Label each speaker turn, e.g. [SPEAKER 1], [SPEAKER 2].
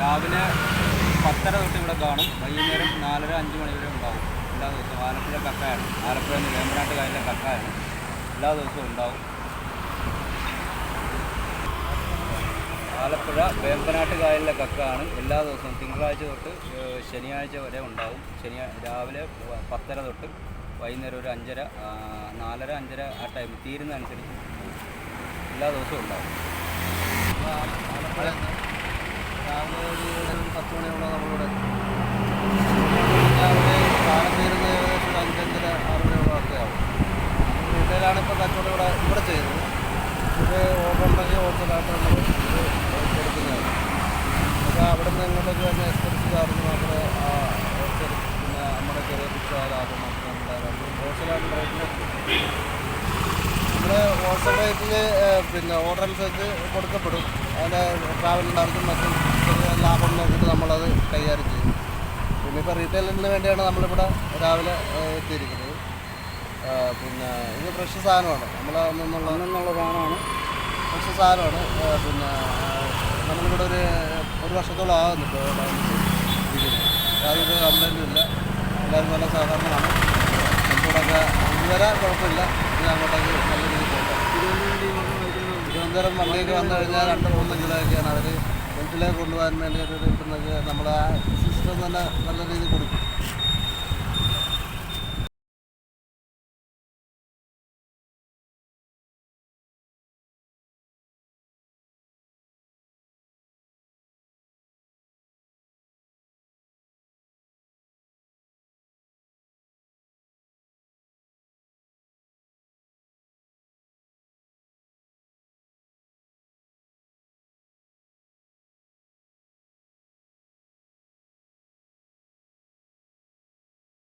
[SPEAKER 1] രാവിലെ 10:30 തൊട്ട് ഇവിടെ കാണും. വൈകുന്നേരം 4:30-5 മണി വരെ ഉണ്ടാവും എല്ലാ ദിവസവും. ആലപ്പുഴ കക്കയാണ്, ആലപ്പുഴ വേമ്പനാട്ട് കായലിലെ കക്കയാണ്, എല്ലാ ദിവസവും ഉണ്ടാവും. ആലപ്പുഴ വേമ്പനാട്ട് കായലിലെ കക്കയാണ് എല്ലാ ദിവസവും തിങ്കളാഴ്ച തൊട്ട് ശനിയാഴ്ച വരെ ഉണ്ടാവും. രാവിലെ 10:30 തൊട്ട് വൈകുന്നേരം ഒരു 5:30, 4:30, 5:30 ആ ടൈം തീരുന്നതനുസരിച്ച് എല്ലാ ദിവസവും ഉണ്ടാവും. ആലപ്പുഴ രാവിലെ ഒരു 10 മണിയോളം നമ്മളിവിടെ രാവിലെ കാലം തീരുന്ന ഏകദേശം 5:30, 6 മണിയോളം ഒക്കെ ആവും. റീറ്റെയിലാണ് ഇപ്പോൾ കച്ചവടം ഇവിടെ ചെയ്യുന്നത്. ഇത് ഓർഡർ ഉണ്ടെങ്കിൽ ഹോൾസെയിലായിട്ട് നമ്മൾ കൊടുക്കുന്നതാണ്. അപ്പോൾ അവിടെ നിന്ന് ഇങ്ങോട്ടേക്ക് വരുന്ന എക്സ്പെൻസ് ചാർജ് മാത്രമേ ഹോൾസെയിൽ, പിന്നെ നമ്മുടെ ചെറിയ ഫിക്സ് ലാഭം മാത്രമേ ഉണ്ടാകാറുള്ളൂ. ഹോൾസെയിലായിട്ട് റേറ്റിന് നമ്മൾ ഹോൾസെയിൽ റേറ്റിൽ പിന്നെ ഓർഡർ അനുസരിച്ച് കൊടുക്കപ്പെടും. അതിൻ്റെ ട്രാവൽ ഉണ്ടാകും മറ്റും ചെറിയ ലാഭം നോക്കിയിട്ട് നമ്മളത് കൈകാര്യം ചെയ്യും. പിന്നെ ഇപ്പോൾ റീറ്റെയിലിന് വേണ്ടിയാണ് നമ്മളിവിടെ രാവിലെ എത്തിയിരിക്കുന്നത്. പിന്നെ ഇത് ഫ്രഷ് സാധനമാണ്, നമ്മളെ ഒന്നുള്ള സാധനമാണ്, ഫ്രഷ് സാധനമാണ്. പിന്നെ നമ്മളിവിടെ ഒരു വർഷത്തോളം ആകുന്നുണ്ട് ഇരിക്കുന്നത്. യാതൊരു കംപ്ലൈൻറ്റും ഇല്ല, എല്ലാവരും നല്ല സഹകരണമാണ്. നമുക്കിവിടെയൊക്കെ ഇതുവരെ കുഴപ്പമില്ല. ഇനി അങ്ങോട്ടേക്ക് നല്ല രീതിയിൽ പോകാം. തിരുവനന്തപുരം വണ്ടിയൊക്കെ വന്നു കഴിഞ്ഞാൽ 2-3 കിലോയൊക്കെയാണ് അവർ വീട്ടിലേക്ക് കൊണ്ടുപോകാൻ വേണ്ടിയിട്ട് കിട്ടുന്നത്. നമ്മൾ ആ സിസ്റ്റം തന്നെ നല്ല രീതിയിൽ കൊടുക്കും.